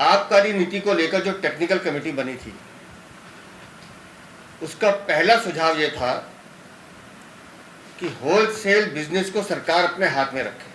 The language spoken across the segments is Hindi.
आबकारी नीति को लेकर जो टेक्निकल कमेटी बनी थी, उसका पहला सुझाव ये था कि होलसेल बिजनेस को सरकार अपने हाथ में रखे।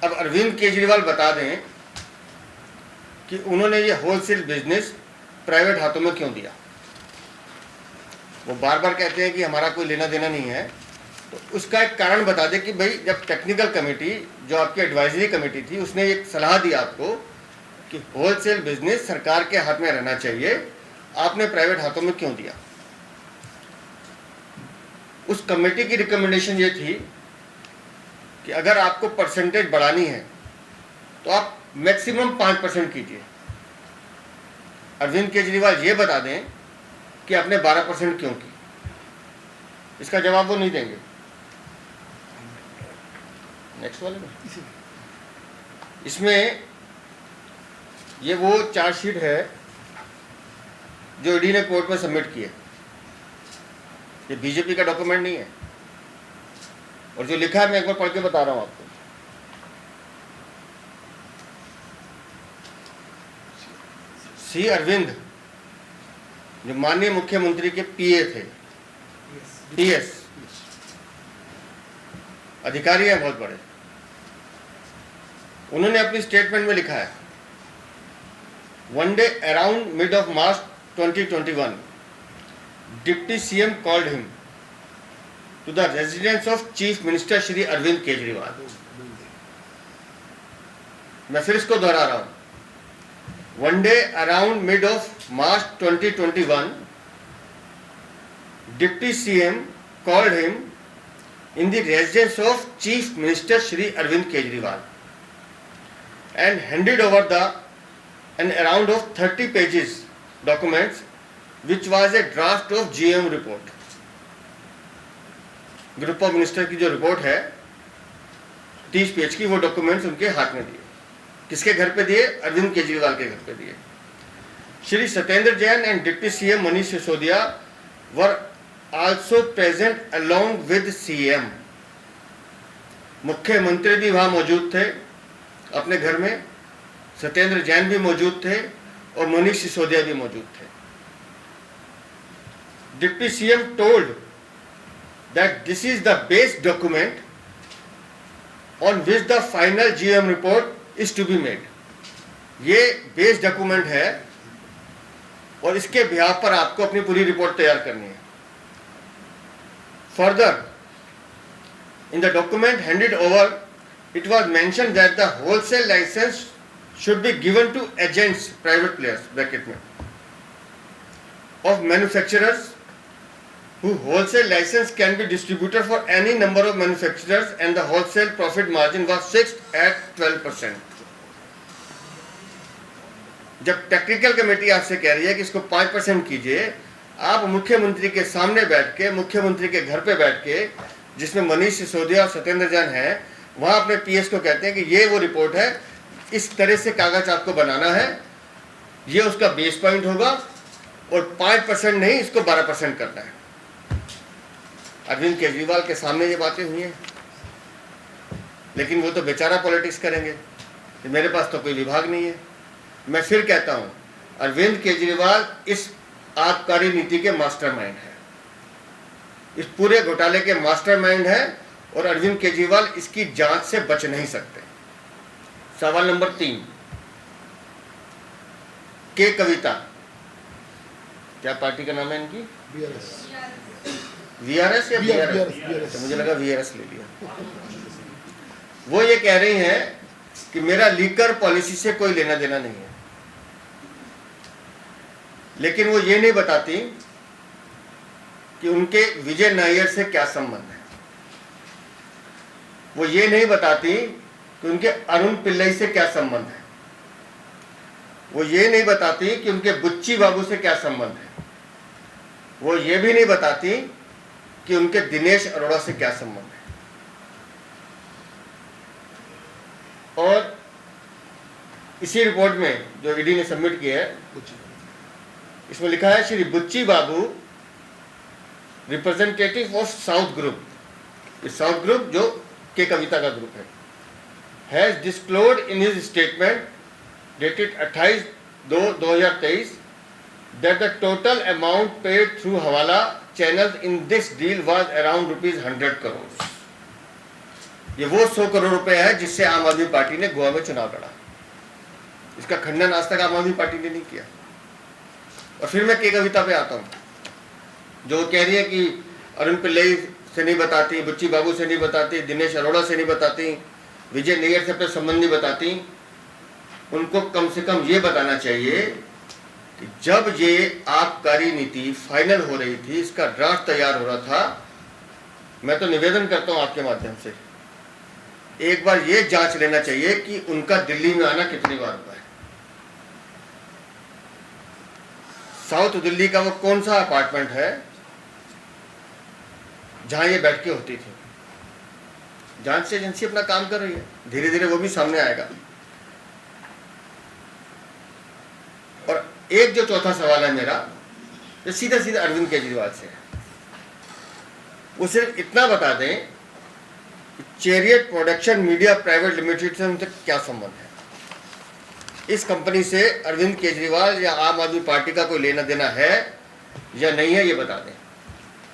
अब अरविंद केजरीवाल बता दें कि उन्होंने ये होलसेल बिजनेस प्राइवेट हाथों में क्यों दिया। वो बार बार कहते हैं कि हमारा कोई लेना देना नहीं है, तो उसका एक कारण बता दें कि भाई जब टेक्निकल कमेटी जो आपकी एडवाइजरी कमेटी थी उसने एक सलाह दी आपको कि होलसेल बिजनेस सरकार के हाथ में रहना चाहिए, आपने प्राइवेट हाथों में क्यों दिया। उस कमेटी की रिकमेंडेशन ये थी कि अगर आपको परसेंटेज बढ़ानी है तो आप मैक्सिमम 5% कीजिए। अरविंद केजरीवाल ये बता दें कि आपने 12% क्यों की। इसका जवाब वो नहीं देंगे। नेक्स्ट वाले में इसमें ये वो चार्जशीट है जो ईडी ने कोर्ट में सबमिट की है। ये बीजेपी का डॉक्यूमेंट नहीं है, और जो लिखा है मैं एक बार पढ़ के बता रहा हूं आपको। सी अरविंद जो माननीय मुख्यमंत्री के पीए थे, पीएस अधिकारी हैं बहुत बड़े, उन्होंने अपनी स्टेटमेंट में लिखा है, one day around mid of March 2021 deputy CM called him to the residence of Chief Minister Shri Arvind Kejriwal. मैं फिर इसको दोहरा रहा हूं। One day around mid of March 2021 deputy CM called him in the residence of chief minister Shri Arvind Kejriwal and handed over the an around of 30 pages documents which was a draft of GM report. Group of minister की जो रिपोर्ट है 30 पेज की, वो डॉक्यूमेंट्स उनके हाथ में दिए। किसके घर पे दिए? अरविंद केजरीवाल के घर पे दिए। Shri Satyendra Jain and deputy CM Manish Sisodia were also present along with CM. मुख्यमंत्री भी वहां मौजूद थे अपने घर में, सत्येंद्र जैन भी मौजूद थे और मनीष सिसोदिया भी मौजूद थे। Deputy CM told that this is the base document on which the final GM report is to be made। ये बेस डॉक्यूमेंट है और इसके बिहाफ पर आपको अपनी पूरी रिपोर्ट तैयार करनी है। Further in the document handed over it was mentioned that the wholesale licence should be given to agents private players bracket में of manufacturers whose wholesale license can be distributed for any number of manufacturers and the wholesale profit margin was fixed at 12%। जब टेक्निकल कमेटी आपसे कह रही है कि इसको 5% कीजिए, आप मुख्यमंत्री के सामने बैठ के, मुख्यमंत्री के घर पे बैठ के, जिसमें मनीष सिसोदिया और सत्येंद्र जैन हैं, वहां अपने पीएस को कहते हैं कि ये वो रिपोर्ट है, इस तरह से कागज आपको बनाना है, ये उसका बेस पॉइंट होगा और 5% नहीं, इसको 12% करना है। अरविंद केजरीवाल के सामने ये बातें हुई हैं, लेकिन वो तो बेचारा पॉलिटिक्स करेंगे कि मेरे पास तो कोई विभाग नहीं है। मैं फिर कहता हूं, अरविंद केजरीवाल इस आबकारी नीति के मास्टरमाइंड है, इस पूरे घोटाले के मास्टरमाइंड है, और अरविंद केजरीवाल इसकी जांच से बच नहीं सकते। सवाल नंबर 3, के कविता, क्या पार्टी का नाम है इनकी? वीआरएस या बीआरएस? तो मुझे लगा वीआरएस ले लिया। वो ये कह रही हैं कि मेरा लीकर पॉलिसी से कोई लेना देना नहीं है, लेकिन वो ये नहीं बताती कि उनके विजय नायर से क्या संबंध है। वो ये नहीं बताती कि उनके अरुण पिल्लई से क्या संबंध है। वो ये नहीं बताती कि उनके बुच्ची बाबू से क्या संबंध है। वो ये भी नहीं बताती कि उनके दिनेश अरोड़ा से क्या संबंध है। और इसी रिपोर्ट में जो ईडी ने सबमिट किया है, इसमें लिखा है Shri Buchchi Babu representative of South Group. South Group जो के कविता का ग्रुप है, has disclosed in his statement dated 28/2/2023 that the total amount paid through Hawala channels in this deal was around ₹100 crore. ये वो 100 करोड़ रुपए है जिससे आम आदमी पार्टी ने गोवा में चुनाव लड़ा। इसका खंडन आज तक आम आदमी पार्टी ने नहीं किया। और फिर मैं के कविता पे आता हूँ, जो कह रही है कि अरुण पिल्लई से नहीं बताती, बुच्ची बाबू से नहीं बताती, दिनेश अरोड़ा से नहीं बताती, विजय नैयर से अपने संबंध नहीं बताती। उनको कम से कम ये बताना चाहिए कि जब ये आबकारी नीति फाइनल हो रही थी, इसका ड्राफ्ट तैयार हो रहा था, मैं तो निवेदन करता हूं आपके माध्यम से, एक बार ये जांच लेना चाहिए कि उनका दिल्ली में आना कितनी बार हुआ है। साउथ दिल्ली का वो कौन सा अपार्टमेंट है जहां ये बैठ के होती थी। जांच एजेंसी अपना काम कर रही है, धीरे धीरे वो भी सामने आएगा। और एक जो चौथा सवाल है मेरा, जो सीधा सीधा अरविंद केजरीवाल से है, वो सिर्फ इतना बता दें कि chariot production media private limited से उनसे क्या संबंध है। इस कंपनी से अरविंद केजरीवाल या आम आदमी पार्टी का कोई लेना देना है या नहीं है, ये बता दें।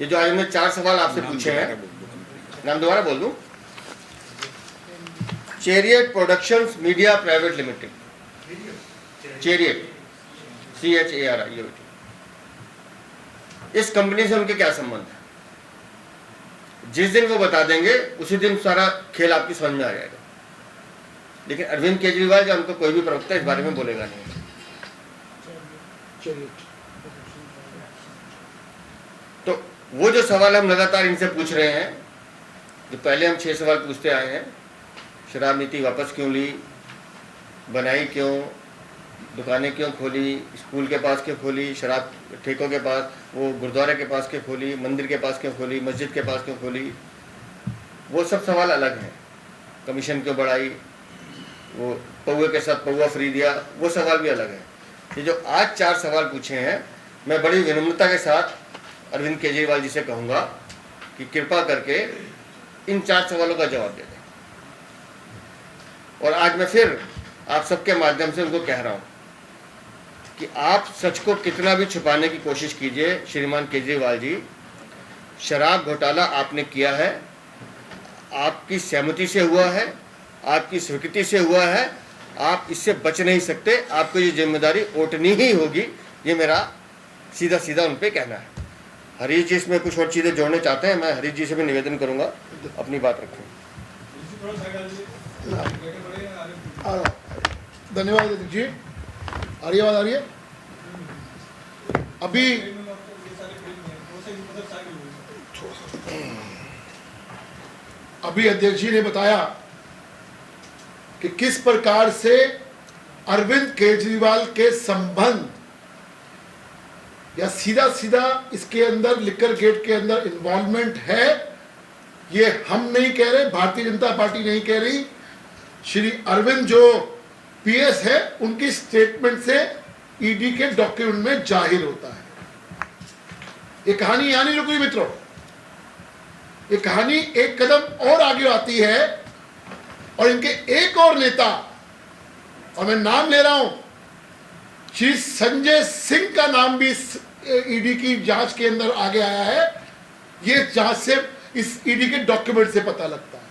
ये जो आज हमने 4 सवाल आपसे पूछे हैं, नाम दोबारा बोल दूं, chariot productions media private limited, chariot CHARIOT, इस कंपनी से उनके क्या संबंध है। जिस दिन वो बता देंगे उसी दिन सारा खेल आपकी समझ में आ जाएगा। लेकिन अरविंद केजरीवाल या उनको कोई भी प्रवक्ता इस बारे में बोलेगा नहीं। तो वो जो सवाल हम लगातार इनसे पूछ रहे हैं, जो पहले हम 6 सवाल पूछते आए हैं, शराब नीति वापस क्यों ली, बनाई क्यों, दुकानें क्यों खोली, स्कूल के पास क्यों खोली, शराब ठेकों के पास, वो गुरुद्वारे के पास क्यों खोली, मंदिर के पास क्यों खोली, मस्जिद के पास क्यों खोली, वो सब सवाल अलग हैं। कमीशन क्यों बढ़ाई, वो पौवे के साथ पौवा फ्री दिया, वो सवाल भी अलग है। ये जो आज 4 सवाल पूछे हैं, मैं बड़ी विनम्रता के साथ अरविंद केजरीवाल जी से कहूँगा कि कृपा करके इन 4 सवालों का जवाब दे दें। और आज मैं फिर आप सबके माध्यम से उनको कह रहा हूँ कि आप सच को कितना भी छुपाने की कोशिश कीजिए, श्रीमान केजरीवाल जी, शराब घोटाला आपने किया है, आपकी सहमति से हुआ है, आपकी स्वीकृति से हुआ है, आप इससे बच नहीं सकते, आपको ये जिम्मेदारी ओटनी ही होगी। ये मेरा सीधा सीधा उन पे कहना है। हरीश जी इसमें कुछ और चीज़ें जोड़ने चाहते हैं, मैं हरीश जी से भी निवेदन करूंगा अपनी बात रखें। धन्यवाद जी। आ रही है, आवाज आ रही है? अभी अध्यक्ष जी ने बताया कि किस प्रकार से अरविंद केजरीवाल के संबंध या सीधा सीधा इसके अंदर लिकर गेट के अंदर इन्वॉल्वमेंट है। ये हम नहीं कह रहे, भारतीय जनता पार्टी नहीं कह रही, श्री अरविंद जो पीएस है उनकी स्टेटमेंट से ईडी के डॉक्यूमेंट में जाहिर होता है। ये कहानी यहां नहीं रुकी मित्रों, ये कहानी एक कदम और आगे आती है और इनके एक और नेता, और मैं नाम ले रहा हूं, श्री संजय सिंह का नाम भी ईडी की जांच के अंदर आगे आया है। ये जांच से इस ईडी के डॉक्यूमेंट से पता लगता है।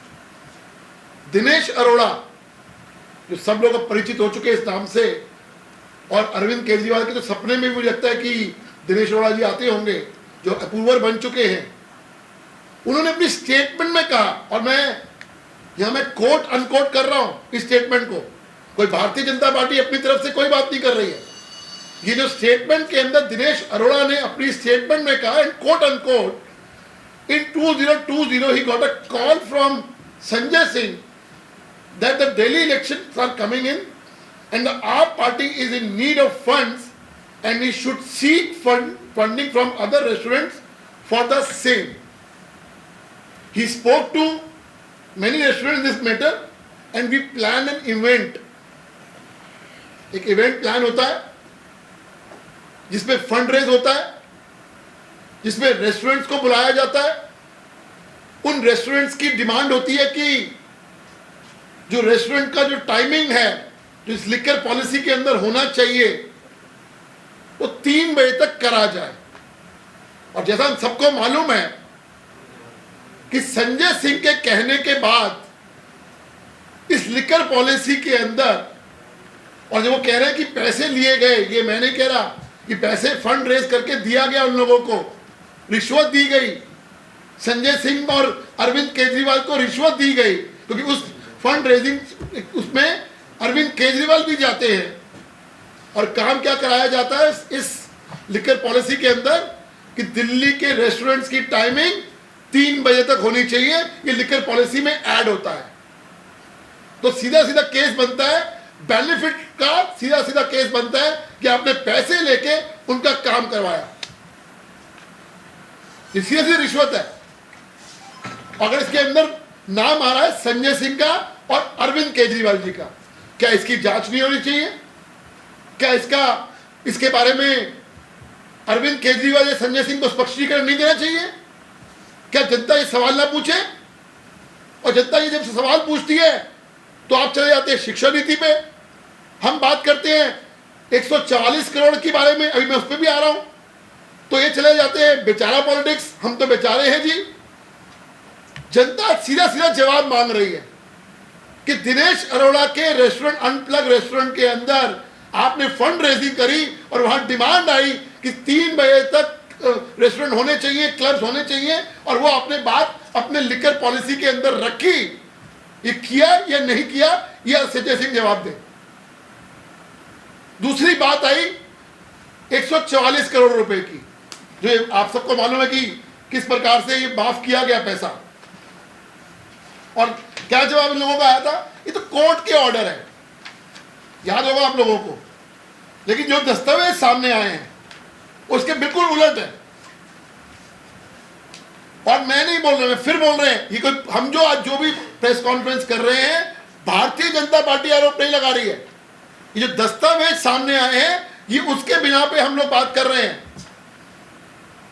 दिनेश अरोड़ा जो सब लोग परिचित हो चुके इस नाम से, और अरविंद केजरीवाल के तो सपने में भी मुझे लगता है कि दिनेश अरोड़ा जी आते होंगे, जो अप्रूवर बन चुके हैं। उन्होंने अपनी स्टेटमेंट में कहा, और मैं कोट अनकोट कर रहा हूं इस स्टेटमेंट को, कोई भारतीय जनता पार्टी अपनी तरफ से कोई बात नहीं कर रही है। ये जो स्टेटमेंट के अंदर दिनेश अरोड़ा ने अपनी स्टेटमेंट में कहा, and quote unquote, in 2020 he got a call from Sanjay Singh that the Delhi elections are coming in and the AAP party is in need of funds and he should seek funding from other restaurants for the same. He spoke to many restaurants in this matter and we planned an event. एक इवेंट प्लान होता है जिसमें फंड रेज होता है, जिसमें रेस्टोरेंट्स को बुलाया जाता है। उन रेस्टोरेंट्स की डिमांड होती है कि जो रेस्टोरेंट का जो टाइमिंग है, जो इस लिकर पॉलिसी के अंदर होना चाहिए, वो 3 बजे तक करा जाए। और जैसा हम सबको मालूम है कि संजय सिंह के कहने के बाद इस लिकर पॉलिसी के अंदर, और जब वो कह रहे हैं कि पैसे लिए गए, ये मैं नहीं कह रहा कि पैसे फंड रेज करके दिया गया, उन लोगों को रिश्वत दी गई, संजय सिंह और अरविंद केजरीवाल को रिश्वत दी गई, क्योंकि उस फंड रेजिंग उसमें अरविंद केजरीवाल भी जाते हैं। और काम क्या कराया जाता है इस लिकर पॉलिसी के अंदर कि दिल्ली के रेस्टोरेंट्स की टाइमिंग 3 बजे तक होनी चाहिए, ये लिकर पॉलिसी में ऐड होता है। तो सीधा सीधा केस बनता है, बेनिफिट का सीधा सीधा केस बनता है कि आपने पैसे लेके उनका काम करवाया, ये सीधी सीधी रिश्वत है। अगर इसके अंदर नाम आ रहा है संजय सिंह का और अरविंद केजरीवाल जी का, क्या इसकी जांच नहीं होनी चाहिए? क्या इसके बारे में अरविंद केजरीवाल या संजय सिंह को स्पष्टीकरण नहीं देना चाहिए? क्या जनता ये सवाल ना पूछे? और जनता ये जब सवाल पूछती है तो आप चले जाते हैं शिक्षा नीति पे। हम बात करते हैं 144 करोड़ के बारे में, अभी मैं उस पर भी आ रहा हूं, तो ये चले जाते हैं बेचारा पॉलिटिक्स, हम तो बेचारे हैं जी। जनता सीधा सीधा जवाब मांग रही है कि दिनेश अरोड़ा के रेस्टोरेंट, अनप्लग रेस्टोरेंट के अंदर आपने फंड रेजिंग करी और वहां डिमांड आई कि 3 बजे तक रेस्टोरेंट होने चाहिए, क्लब्स होने चाहिए, और वो आपने बात अपने लिकर पॉलिसी के अंदर रखी। ये किया या नहीं किया, ये संजय सिंह जवाब दे। दूसरी बात आई 144 करोड़ रुपए की, जो आप सबको मालूम है कि किस प्रकार से ये माफ किया गया पैसा। और क्या जवाब इन लोगों का आया था? ये तो कोर्ट के ऑर्डर है, याद होगा आप लोगों को। लेकिन जो दस्तावेज सामने आए हैं उसके बिल्कुल उलट है। और मैं नहीं बोल रहा, मैं फिर बोल रहे हैं, ये कोई हम जो आज जो भी प्रेस कॉन्फ्रेंस कर रहे हैं, भारतीय जनता पार्टी आरोप नहीं लगा रही है। ये जो दस्तावेज सामने आए हैं, ये उसके बिना पे हम लोग बात कर रहे हैं।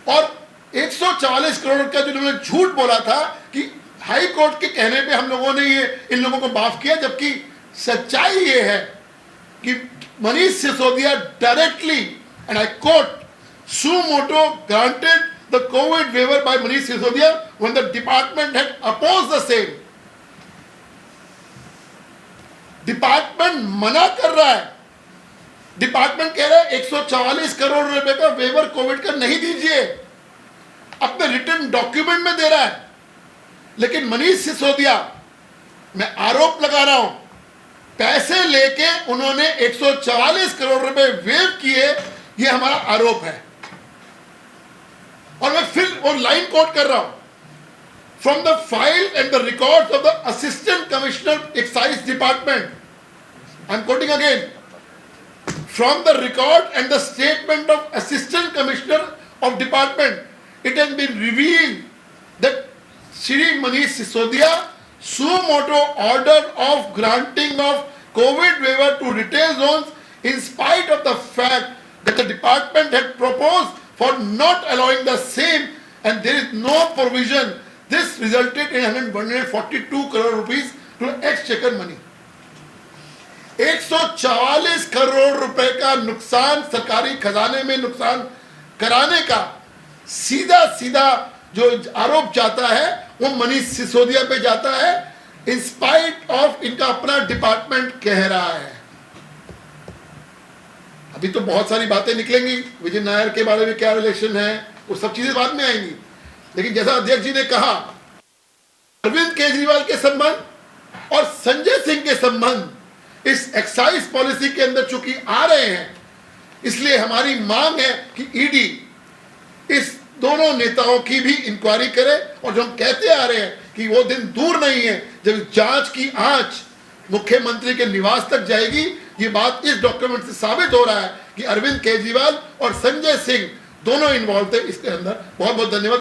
और 144 करोड़ का जो उन्होंने झूठ बोला था कि हाई कोर्ट के कहने पे हम लोगों ने ये इन लोगों को माफ किया, जबकि सच्चाई ये है कि Manish Sisodia directly, and I quote, suo moto granted the COVID waiver by Manish Sisodia when the department had opposed the same. Department मना कर रहा है, डिपार्टमेंट कह रहा है 144 करोड़ रुपए का वेवर कोविड का नहीं दीजिए, अपने रिटर्न डॉक्यूमेंट में दे रहा है। लेकिन मनीष सिसोदिया, मैं आरोप लगा रहा हूं, पैसे लेके उन्होंने 144 करोड़ रुपए वेव किए, ये हमारा आरोप है। और मैं फिर वो लाइन कोट कर रहा हूं, from the file and the records of the assistant commissioner excise department, I am quoting again, from the record and the statement of assistant commissioner of department, it has been revealed that Shri Manish Sisodia suo moto order of granting of COVID waiver to retail zones in spite of the fact that the department had proposed for not allowing the same, and there is no provision. This resulted in 142 crore rupees to exchequer money. 144 crore रुपए का नुकसान, सरकारी खजाने में नुकसान कराने का सीधा सीधा जो आरोप जाता है वो मनीष सिसोदिया पे जाता है, इन स्पाइट ऑफ इनका अपना डिपार्टमेंट कह रहा है। अभी तो बहुत सारी बातें निकलेंगी, विजय नायर के बारे में क्या रिलेशन है, वो सब चीजें बाद में आएंगी। लेकिन जैसा अध्यक्ष जी ने कहा, अरविंद केजरीवाल के संबंध और संजय सिंह के संबंध इस एक्साइज पॉलिसी के अंदर चूंकि आ रहे हैं, इसलिए हमारी मांग है कि ईडी इस दोनों नेताओं की भी इंक्वायरी करे। और जो हम कहते आ रहे हैं कि वो दिन दूर नहीं है जब जांच की आंच मुख्यमंत्री के निवास तक जाएगी, ये बात इस डॉक्यूमेंट से साबित हो रहा है कि अरविंद केजरीवाल और संजय सिंह दोनों इन्वॉल्व थे इसके अंदर। बहुत बहुत धन्यवाद।